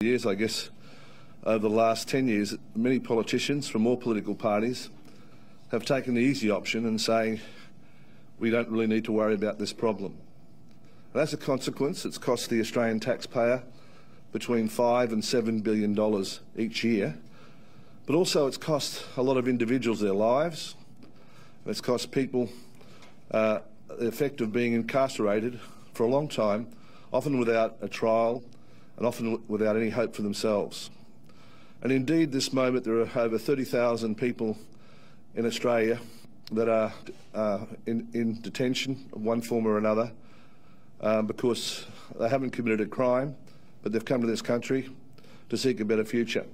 years, I guess, over the last 10 years, many politicians from all political parties have taken the easy option and saying we don't really need to worry about this problem. And as a consequence, it's cost the Australian taxpayer between $5 and $7 billion each year, but also it's cost a lot of individuals their lives, and it's cost people the effect of being incarcerated for a long time, often without a trial and often without any hope for themselves. And indeed, this moment there are over 30,000 people in Australia that are in detention of one form or another because they haven't committed a crime, but they've come to this country to seek a better future.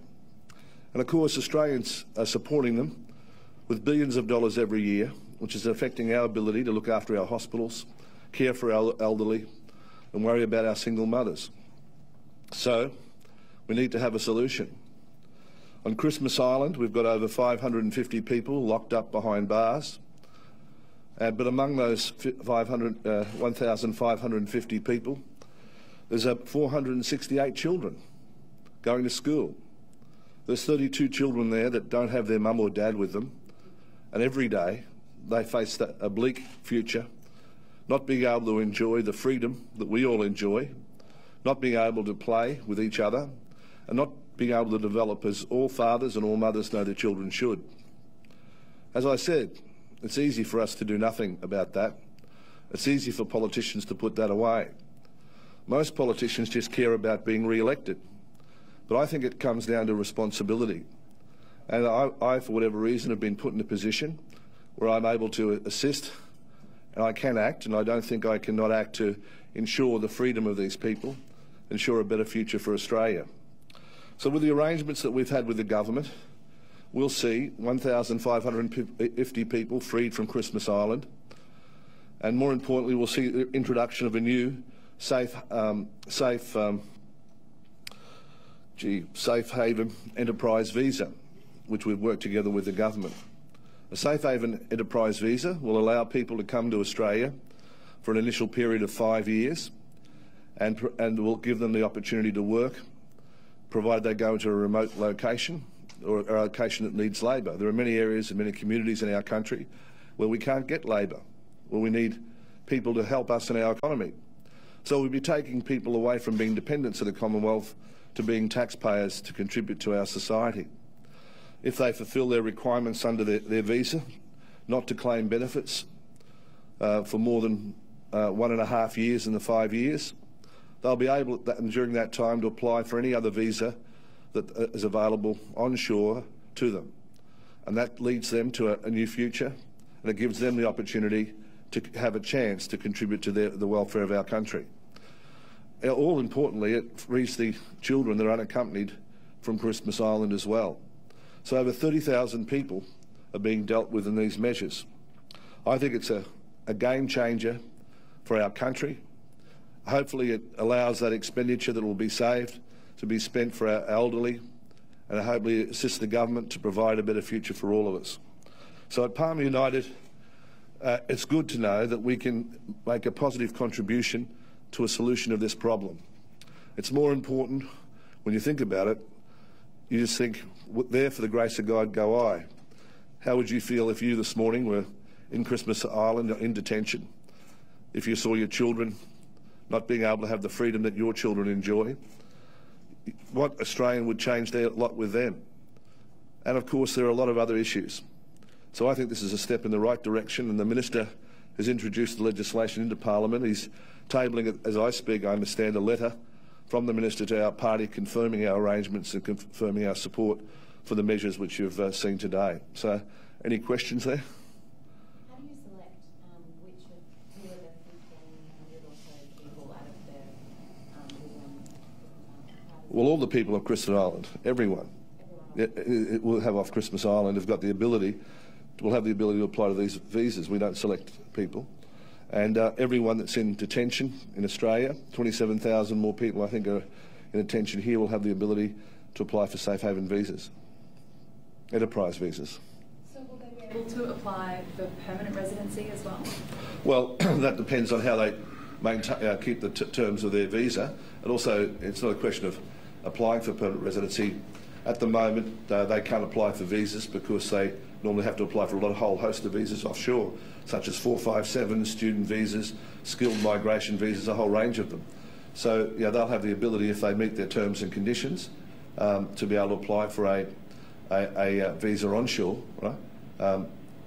And of course, Australians are supporting them with billions of dollars every year, which is affecting our ability to look after our hospitals, care for our elderly, and worry about our single mothers. So we need to have a solution. On Christmas Island, we've got over 550 people locked up behind bars, but among those 1,550 people, there's 468 children going to school. There's 32 children there that don't have their mum or dad with them, and every day they face a bleak future, not being able to enjoy the freedom that we all enjoy, not being able to play with each other, and not being able to develop as all fathers and all mothers know their children should. As I said, it's easy for us to do nothing about that. It's easy for politicians to put that away. Most politicians just care about being re-elected. But I think it comes down to responsibility. And I, for whatever reason, have been put in a position where I'm able to assist, and I can act, and I don't think I cannot act to ensure the freedom of these people, ensure a better future for Australia. So with the arrangements that we've had with the government, we'll see 1,550 people freed from Christmas Island, and more importantly, we'll see the introduction of a new safe haven enterprise visa, which we've worked together with the government. A safe haven enterprise visa will allow people to come to Australia for an initial period of 5 years, and will give them the opportunity to work, provided they go into a remote location or a location that needs labour. There are many areas and many communities in our country where we can't get labour, where we need people to help us in our economy. So we'll be taking people away from being dependents of the Commonwealth to being taxpayers to contribute to our society. If they fulfil their requirements under their visa, not to claim benefits for more than 1.5 years in the 5 years, they'll be able during that time to apply for any other visa that is available onshore to them. And that leads them to a new future, and it gives them the opportunity to have a chance to contribute to the welfare of our country. All importantly, it frees the children that are unaccompanied from Christmas Island as well. So over 30,000 people are being dealt with in these measures. I think it's a game changer for our country. Hopefully it allows that expenditure that will be saved to be spent for our elderly, and hopefully assist the government to provide a better future for all of us. So at Palmer United, it's good to know that we can make a positive contribution to a solution of this problem. It's more important, when you think about it, you just think, there for the grace of God go I. How would you feel if you this morning were in Christmas Island in detention, if you saw your children not being able to have the freedom that your children enjoy? What Australian would change their lot with them? And of course there are a lot of other issues. So I think this is a step in the right direction, and the Minister has introduced the legislation into Parliament. He's tabling it as I speak. I understand a letter from the Minister to our party confirming our arrangements and confirming our support for the measures which you've seen today. So any questions there? How do you select which of who are the 1,500 or so people out of the Well, all the people of Christmas Island, everyone. It will have off Christmas Island have got the ability, will have the ability to apply to these visas. We don't select people. And everyone that's in detention in Australia, 27,000 more people I think are in detention here, will have the ability to apply for safe haven visas, enterprise visas. So will they be able to apply for permanent residency as well? Well, that depends on how they maintain, keep the terms of their visa, and also it's not a question of applying for permanent residency. At the moment, they can't apply for visas because they normally have to apply for a whole host of visas offshore, such as 457, student visas, skilled migration visas, a whole range of them. So yeah, they'll have the ability, if they meet their terms and conditions, to be able to apply for a visa onshore, right?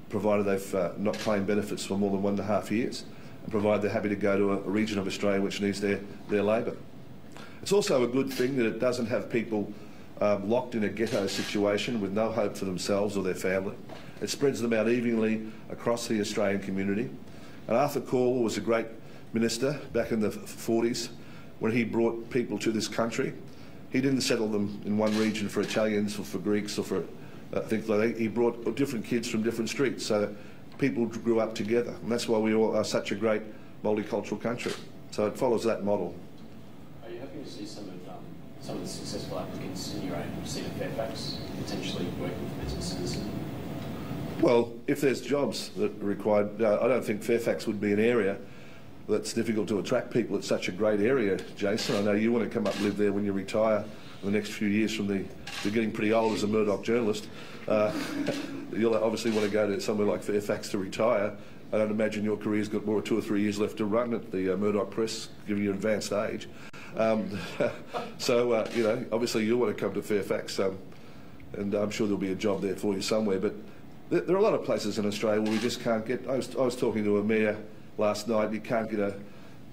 Provided they've not claimed benefits for more than 1.5 years, and provided they're happy to go to a region of Australia which needs their labour. It's also a good thing that it doesn't have people locked in a ghetto situation with no hope for themselves or their family. It spreads them out evenly across the Australian community. And Arthur Calder was a great minister back in the 40s when he brought people to this country. He didn't settle them in one region for Italians or for Greeks or for things like that. He brought different kids from different streets, so people grew up together. And that's why we all are such a great multicultural country. So it follows that model. Are you happy to see some of the successful applicants in your own seat at Fairfax potentially working for businesses? Well, if there's jobs that are required, I don't think Fairfax would be an area that's difficult to attract people. It's such a great area, Jason. I know you want to come up and live there when you retire in the next few years from you're getting pretty old as a Murdoch journalist. You'll obviously want to go to somewhere like Fairfax to retire. I don't imagine your career's got more than 2 or 3 years left to run at the Murdoch Press, given your advanced age. So, you know, obviously you'll want to come to Fairfax, and I'm sure there'll be a job there for you somewhere. But there are a lot of places in Australia where we just can't get. I was talking to a mayor last night. You can't get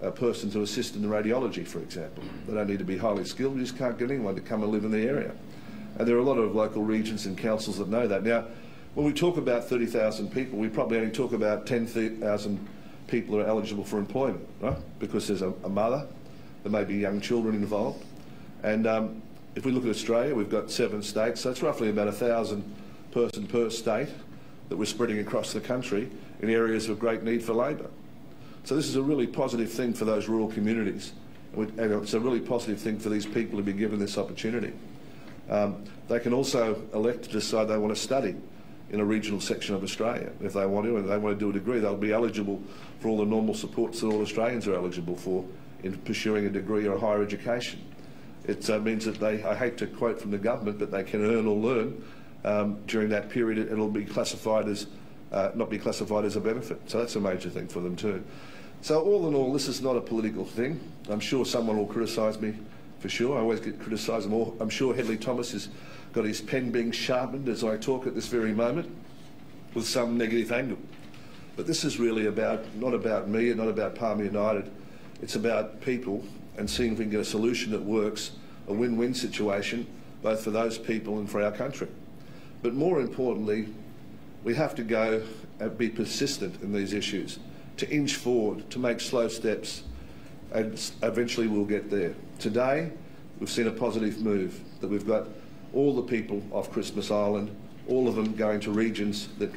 a person to assist in radiology, for example. They don't need to be highly skilled. You just can't get anyone to come and live in the area. And there are a lot of local regions and councils that know that. Now, when we talk about 30,000 people, we probably only talk about 10,000 people who are eligible for employment, right? Because there's a mother, there may be young children involved. And if we look at Australia, we've got 7 states, so it's roughly about 1,000 person per state that we're spreading across the country in areas of great need for labour. So this is a really positive thing for those rural communities, and it's a really positive thing for these people to be given this opportunity. They can also elect to decide they want to study in a regional section of Australia if they want to, and if they want to do a degree, they'll be eligible for all the normal supports that all Australians are eligible for in pursuing a degree or a higher education. It means that I hate to quote from the government, but they can earn or learn during that period. It'll be classified as not be classified as a benefit. So that's a major thing for them too. So all in all, this is not a political thing. I'm sure someone will criticise me, for sure. I always get criticised more. I'm sure Hedley Thomas has got his pen being sharpened as I talk at this very moment with some negative angle. But this is really not about me and not about Palmer United. It's about people and seeing if we can get a solution that works, a win-win situation, both for those people and for our country. But more importantly, we have to go and be persistent in these issues, to inch forward, to make slow steps, and eventually we'll get there. Today, we've seen a positive move, that we've got all the people off Christmas Island, all of them going to regions that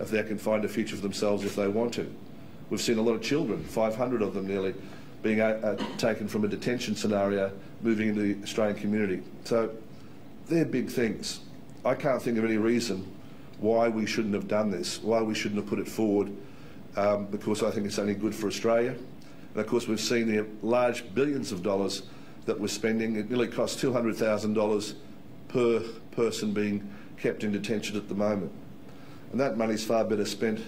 if they can find a future for themselves if they want to. We've seen a lot of children, 500 of them nearly, being taken from a detention scenario, moving into the Australian community. So they're big things. I can't think of any reason why we shouldn't have done this, why we shouldn't have put it forward, because I think it's only good for Australia. And of course we've seen the large billions of dollars that we're spending. It nearly costs $200,000 per person being kept in detention at the moment. And that money's far better spent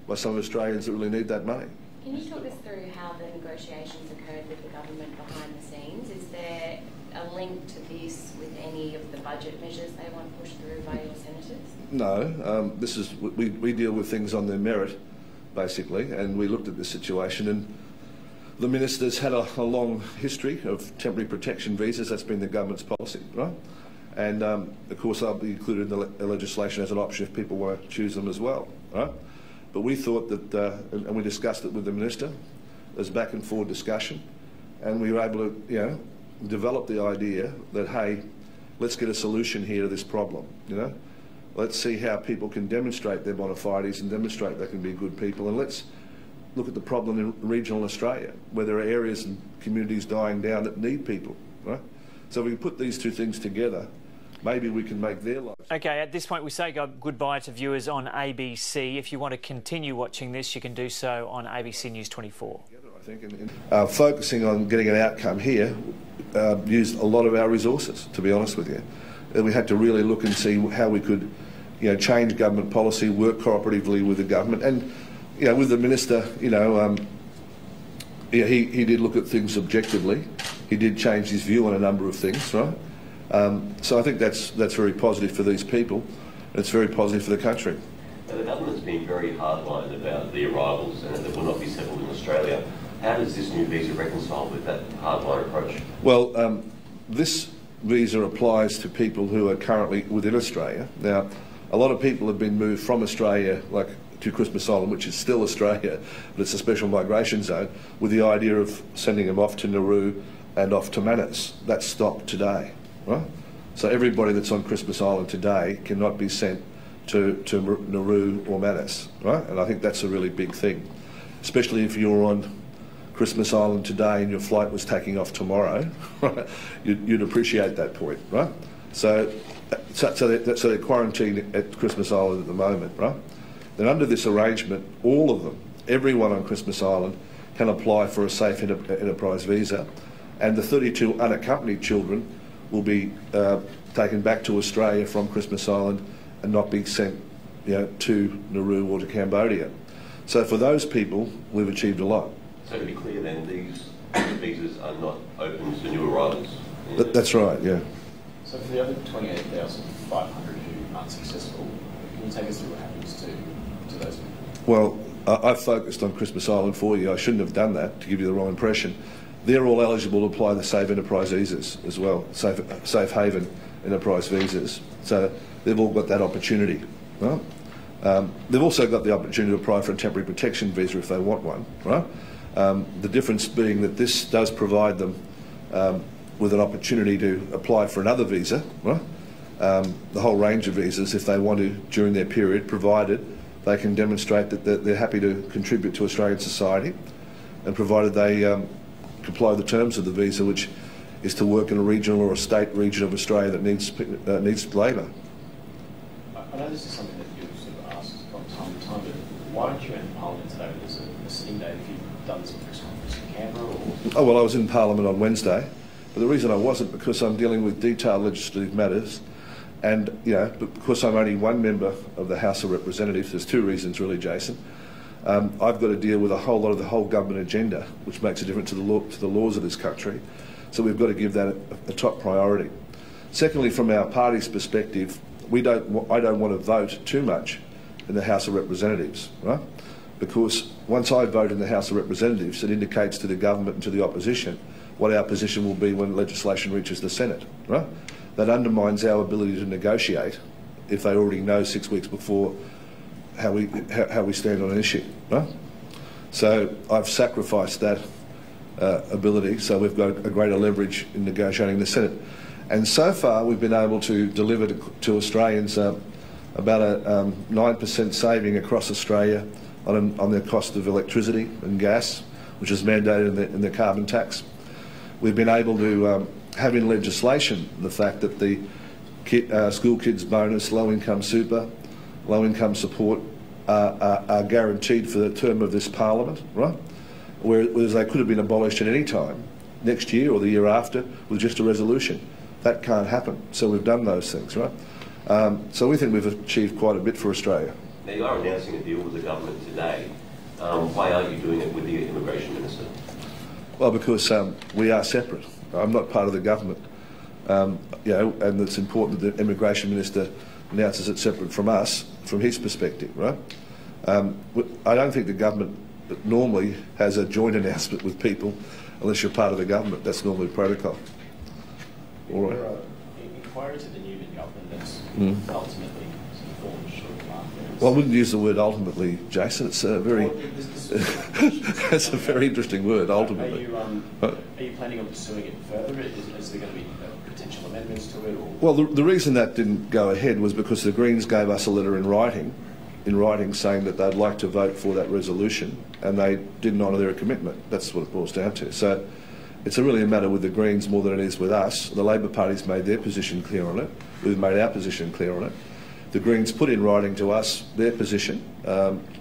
by some Australians that really need that money. Can you talk us through how the negotiations occurred with the government behind the scenes? Is there a link to this with any of the budget measures they want pushed through by your senators? No, we deal with things on their merit, basically, and we looked at this situation, and the ministers had a long history of temporary protection visas. That's been the government's policy, right? And of course they'll be included in the legislation as an option if people want to choose them as well, right? But we thought that, and we discussed it with the minister, there's back and forward discussion, and we were able to, you know, develop the idea that, hey, let's get a solution here to this problem, you know? Let's see how people can demonstrate their bona fides and demonstrate they can be good people, and let's look at the problem in regional Australia, where there are areas and communities dying down that need people, right? So if we put these two things together, maybe we can make their lives. OK, at this point we say goodbye to viewers on ABC. If you want to continue watching this, you can do so on ABC News 24. think, and focusing on getting an outcome here used a lot of our resources, to be honest with you. And we had to really look and see how we could, change government policy, work cooperatively with the government, and, with the minister, he did look at things objectively. He did change his view on a number of things, right? So I think that's very positive for these people, and it's very positive for the country. Now, the government's been very hardline about the arrivals and that will not be settled in Australia. How does this new visa reconcile with that hardline approach? Well, this visa applies to people who are currently within Australia. Now, a lot of people have been moved from Australia, like to Christmas Island, which is still Australia, but it's a special migration zone, with the idea of sending them off to Nauru and off to Manus. That stopped today, right? So everybody that's on Christmas Island today cannot be sent to Nauru or Manus, right? And I think that's a really big thing, especially if you're on Christmas Island today and your flight was taking off tomorrow, right? You'd appreciate that point, right? So they're quarantined at Christmas Island at the moment, right? Then under this arrangement, all of them, everyone on Christmas Island, can apply for a safe enterprise visa, and the 32 unaccompanied children will be taken back to Australia from Christmas Island and not be sent, to Nauru or to Cambodia. So for those people, we've achieved a lot. So to be clear then, these visas are not open to new arrivals? That's right, yeah. So for the other 28,500 who aren't successful, can you take us through what happens to those people? Well, I've focused on Christmas Island for you. I shouldn't have done that to give you the wrong impression. They're all eligible to apply the Safe Enterprise visas as well, Safe Haven Enterprise visas. So they've all got that opportunity. Right? They've also got the opportunity to apply for a temporary protection visa if they want one. Right? The difference being that this does provide them with an opportunity to apply for another visa, right? The whole range of visas if they want to during their period, provided they can demonstrate that they're happy to contribute to Australian society, and provided they comply with the terms of the visa, which is to work in a regional or a state region of Australia that needs labour. I know this is something that you've sort of asked from time to time, but why aren't you in Parliament today when there's a sitting day? If you've done some press conference in Canberra or... Oh, well, I was in Parliament on Wednesday, but the reason I wasn't because I'm dealing with detailed legislative matters, and, because I'm only one member of the House of Representatives, there's two reasons really, Jason. I've got to deal with a whole lot of the whole government agenda, which makes a difference to the laws of this country. So we've got to give that a top priority. Secondly, from our party's perspective, I don't want to vote too much in the House of Representatives, right? Because once I vote in the House of Representatives, it indicates to the government and to the opposition what our position will be when legislation reaches the Senate, right? That undermines our ability to negotiate if they already know 6 weeks before how we stand on an issue, right? So I've sacrificed that ability, so we've got a greater leverage in negotiating the Senate. And so far we've been able to deliver to Australians about a 9% saving across Australia on their cost of electricity and gas, which is mandated in the carbon tax. We've been able to have in legislation the fact that the school kids bonus, low-income super, low-income support are guaranteed for the term of this Parliament, right? Whereas they could have been abolished at any time, next year or the year after, with just a resolution. That can't happen. So we've done those things, right? So we think we've achieved quite a bit for Australia. Now you are announcing a deal with the government today. Why aren't you doing it with the Immigration Minister? Well, because we are separate. I'm not part of the government, and it's important that the Immigration Minister announces it separate from us, from his perspective, right? I don't think the government normally has a joint announcement with people unless you're part of the government. That's normally protocol. All right. Inquiry to the new government that's ultimately formed short of market. Well, I wouldn't use the word ultimately, Jason. It's a very, it's a very interesting word, ultimately. Are you planning on pursuing it further? Is there going to be potential amendments to it? Or? Well, the reason that didn't go ahead was because the Greens gave us a letter in writing saying that they'd like to vote for that resolution, and they didn't honour their commitment. That's what it boils down to. So it's really a matter with the Greens more than it is with us. The Labor Party's made their position clear on it. We've made our position clear on it. The Greens put in writing to us their position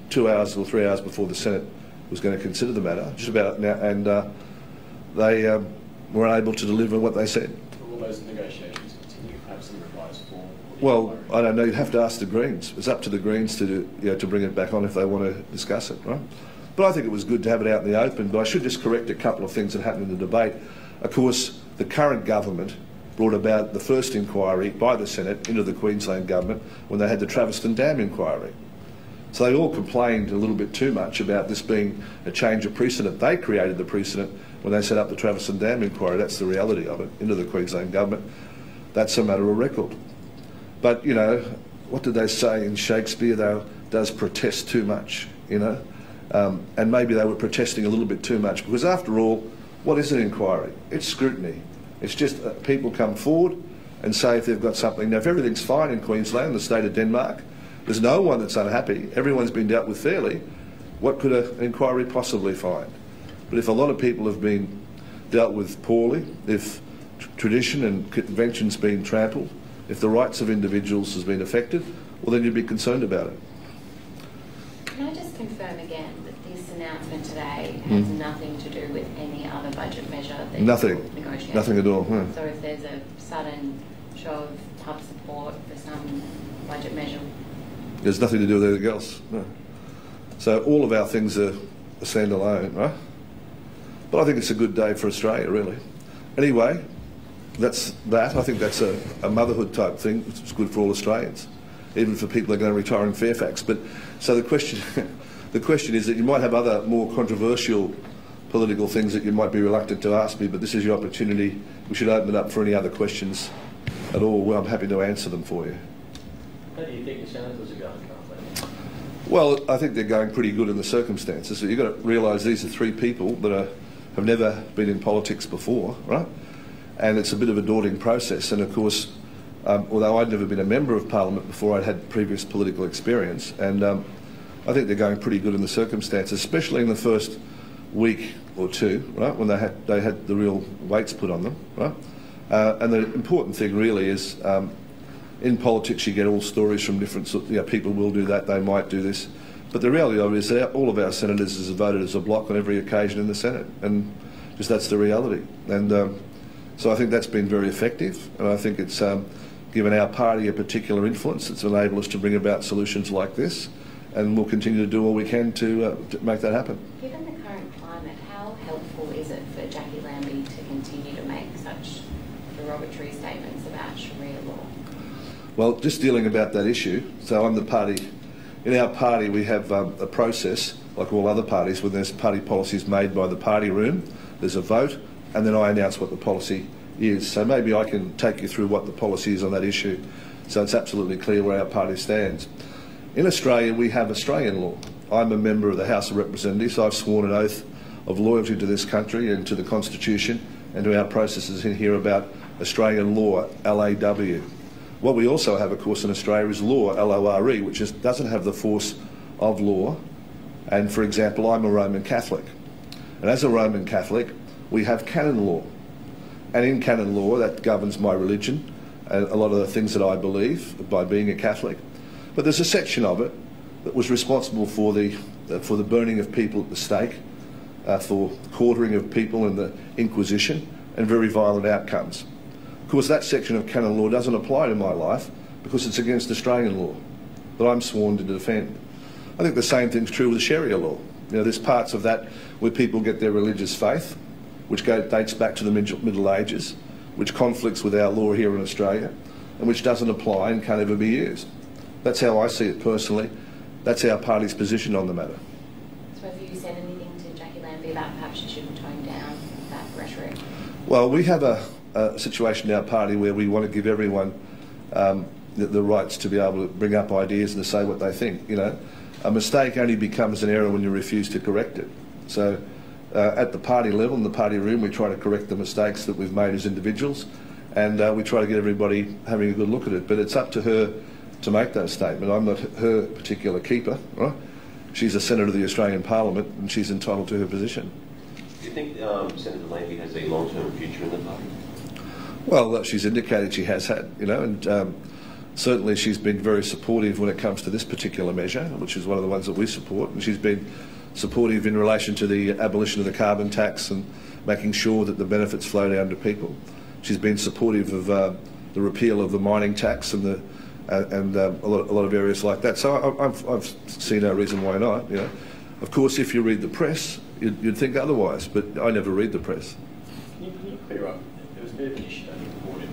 2 hours or 3 hours before the Senate was going to consider the matter just about now, and they were unable to deliver what they said. Will those negotiations continue, perhaps in revised form? Well, I don't know. You'd have to ask the Greens. It's up to the Greens to to bring it back on if they want to discuss it, right? But I think it was good to have it out in the open. But I should just correct a couple of things that happened in the debate. Of course, the current government brought about the first inquiry by the Senate into the Queensland government when they had the Traveston Dam inquiry. So they all complained a little bit too much about this being a change of precedent. They created the precedent when they set up the Traveston Dam inquiry. That's the reality of it, into the Queensland government. That's a matter of record. But, you know, what did they say in Shakespeare? Thou does protest too much, you know? And maybe they were protesting a little bit too much, because after all, what is an inquiry? It's scrutiny. It's just people come forward and say if they've got something. Now, if everything's fine in Queensland, the state of Denmark, there's no one that's unhappy, everyone's been dealt with fairly, what could an inquiry possibly find? But if a lot of people have been dealt with poorly, if tradition and convention's been trampled, if the rights of individuals has been affected, well, then you'd be concerned about it. Can I just confirm again that this announcement today has nothing to do with any other budget measure that Nothing. you're negotiating? Nothing at all. So if there's a sudden show of pub support for some budget measure? There's nothing to do with anything else. No. So all of our things are standalone, right? But I think it's a good day for Australia, really. Anyway, that's that. I think that's a motherhood type thing. It's good for all Australians, even for people who are going to retire in Fairfax. But so the question is that you might have other more controversial political things that you might be reluctant to ask me, but this is your opportunity. We should open it up for any other questions at all. Well, I'm happy to answer them for you. How do you think the senators are going currently? Well, I think they're going pretty good in the circumstances. So you've got to realise these are three people that have never been in politics before, right? And it's a bit of a daunting process. And of course, although I'd never been a member of Parliament before, I'd had previous political experience. And I think they're going pretty good in the circumstances, especially in the first week or two, right, when they had the real weights put on them, right? And the important thing really is, in politics you get all stories from different people will do that, they might do this. But the reality of it is that all of our senators have voted as a bloc on every occasion in the Senate, and just that's the reality. And so I think that's been very effective, and I think it's given our party a particular influence. It's enabled us to bring about solutions like this, and we'll continue to do all we can to make that happen. Given the current climate, how helpful is it for Jackie Lambie to continue to make such derogatory statements about Sharia law? Well, just dealing about that issue, so I'm the party. In our party we have a process, like all other parties, when there's party policies made by the party room, there's a vote, and then I announce what the policy is. So maybe I can take you through what the policy is on that issue, so it's absolutely clear where our party stands. In Australia, we have Australian law. I'm a member of the House of Representatives. I've sworn an oath of loyalty to this country and to the Constitution and to our processes in here about Australian law, LAW. What we also have, of course, in Australia is law, LORE, which doesn't have the force of law. And, for example, I'm a Roman Catholic. And as a Roman Catholic, we have canon law. And in canon law, that governs my religion and a lot of the things that I believe by being a Catholic. But there's a section of it that was responsible for the burning of people at the stake, for quartering of people in the Inquisition, and very violent outcomes. Of course, that section of canon law doesn't apply to my life because it's against Australian law that I'm sworn to defend. I think the same thing's true with Sharia law. You know, there's parts of that where people get their religious faith, which dates back to the Middle Ages, which conflicts with our law here in Australia, and which doesn't apply and can't ever be used. That's how I see it personally. That's our party's position on the matter. So have you said anything to Jackie Lambie about perhaps she should tone down that rhetoric? Well, we have a situation in our party where we want to give everyone the rights to be able to bring up ideas and to say what they think. You know, a mistake only becomes an error when you refuse to correct it. So at the party level, in the party room, we try to correct the mistakes that we've made as individuals, and we try to get everybody having a good look at it. But it's up to her to make that statement. I'm not her particular keeper, right? She's a senator of the Australian Parliament, and she's entitled to her position. Do you think Senator Lambie has a long-term future in the party? Well, she's indicated she has had, you know, and certainly she's been very supportive when it comes to this particular measure, which is one of the ones that we support, and she's been supportive in relation to the abolition of the carbon tax and making sure that the benefits flow down to people. She's been supportive of the repeal of the mining tax and a lot of areas like that. So I've seen no reason why not. You know, of course, if you read the press, you'd think otherwise, but I never read the press. Can you clear up? There was a bit of an issue I think reported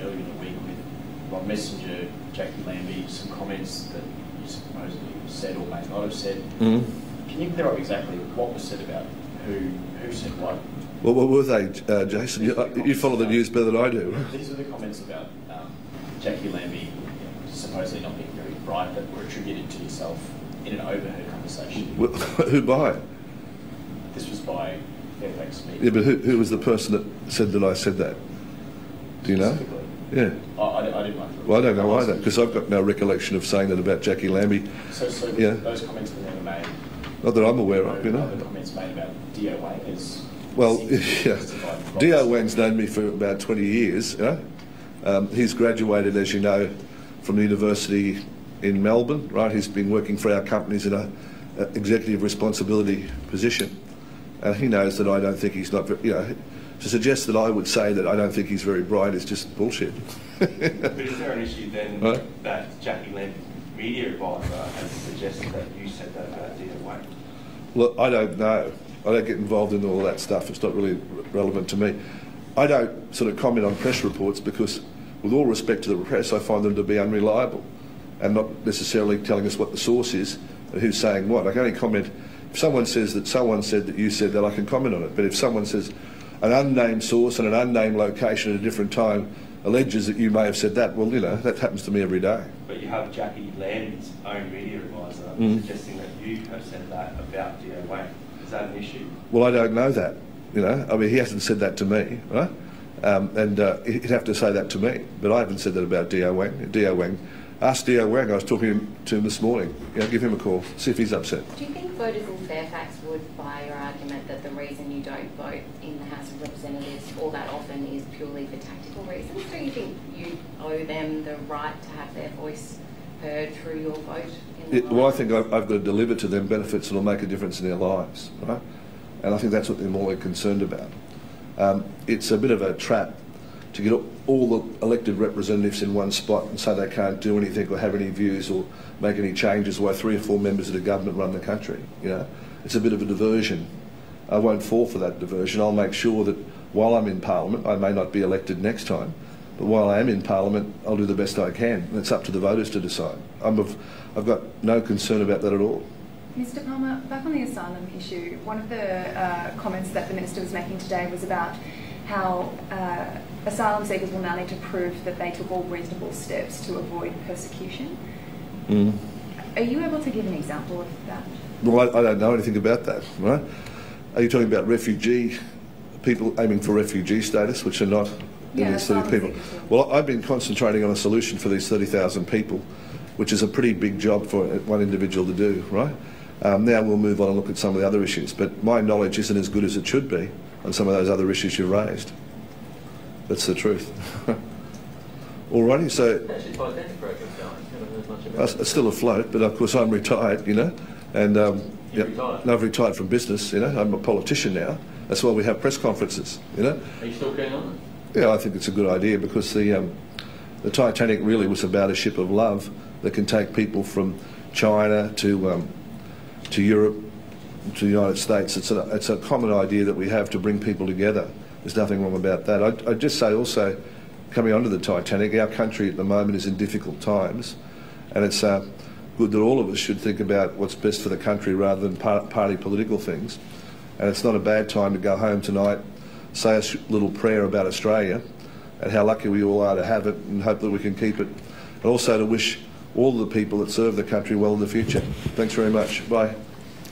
earlier in the week with Rob Messenger, Jackie Lambie, some comments that you supposedly said or may not have said. Can you clear up exactly what was said about who said what? Well, what were they, Jason? You follow the news better than I do. These are the comments about Jackie Lambie supposedly not being very bright that were attributed to yourself in an overheard conversation. Well, who by? This was by Fairfax Clive. Yeah, but who was the person that said that I said that? Do you know? Yeah. I didn't like it. Well, I don't know either, because I've got no recollection of saying that about Jackie Lambie. So yeah. Those comments were never made? Not that I'm aware of, you know. Other comments made about D.O. Wang as... Well, yeah. D.O. Wang's known me for about 20 years, you know. He's graduated, as you know, from the university in Melbourne, right? He's been working for our companies in an executive responsibility position. He knows that I don't think he's not, you know, to suggest that I would say that I don't think he's very bright is just bullshit. But is there an issue then that Jackie Lambie's media advisor has suggested that you said that about D.O. Wang? Look, I don't know. I don't get involved in all that stuff. It's not really relevant to me. I don't sort of comment on press reports because, with all respect to the press, I find them to be unreliable and not necessarily telling us what the source is and who's saying what. I can only comment if someone says that someone said that you said that, I can comment on it. But if someone says an unnamed source and an unnamed location at a different time alleges that you may have said that, well, you know, that happens to me every day. But you have Jackie Lambie's own media advisor suggesting that you have said that about D.O. Wang. Is that an issue? Well, I don't know that. You know, I mean, he hasn't said that to me, right? He'd have to say that to me, but I haven't said that about D.O. Wang. D.O. Wang, ask D.O. Wang. I was talking to him this morning. You know, give him a call, see if he's upset. Do you think voters in Fairfax would buy your argument that the reason you don't vote in the House of Representatives all that often is purely for tactical reasons? Do you think you owe them the right to have their voice heard through your vote? Well, I think I've got to deliver to them benefits that will make a difference in their lives, right? And I think that's what they're more concerned about. It's a bit of a trap to get all the elected representatives in one spot and say they can't do anything or have any views or make any changes while 3 or 4 members of the government run the country. You know, it's a bit of a diversion. I won't fall for that diversion. I'll make sure that while I'm in Parliament, I may not be elected next time, but while I am in Parliament, I'll do the best I can. And it's up to the voters to decide. I've got no concern about that at all. Mr. Palmer, back on the asylum issue, one of the comments that the Minister was making today was about how asylum seekers will now need to prove that they took all reasonable steps to avoid persecution. Are you able to give an example of that? Well, I don't know anything about that, right? Are you talking about refugee people aiming for refugee status, which are not in these 30 people? Well, I've been concentrating on a solution for these 30,000 people, which is a pretty big job for one individual to do, right? Now we'll move on and look at some of the other issues, but my knowledge isn't as good as it should be on some of those other issues you've raised. That's the truth. Alrighty, so I'm still afloat, but of course I'm retired, you know, and I've retired from business, you know. I'm a politician now. That's why we have press conferences, you know. Are you still keen on it? Yeah, I think it's a good idea because the Titanic really was about a ship of love that can take people from China to Europe, to the United States. It's a common idea that we have to bring people together. There's nothing wrong about that. I'd just say also, coming onto the Titanic, our country at the moment is in difficult times, and it's good that all of us should think about what's best for the country rather than party political things. And it's not a bad time to go home tonight, say a little prayer about Australia and how lucky we all are to have it and hope that we can keep it, and also to wish all the people that serve the country well in the future. Thanks very much. Bye.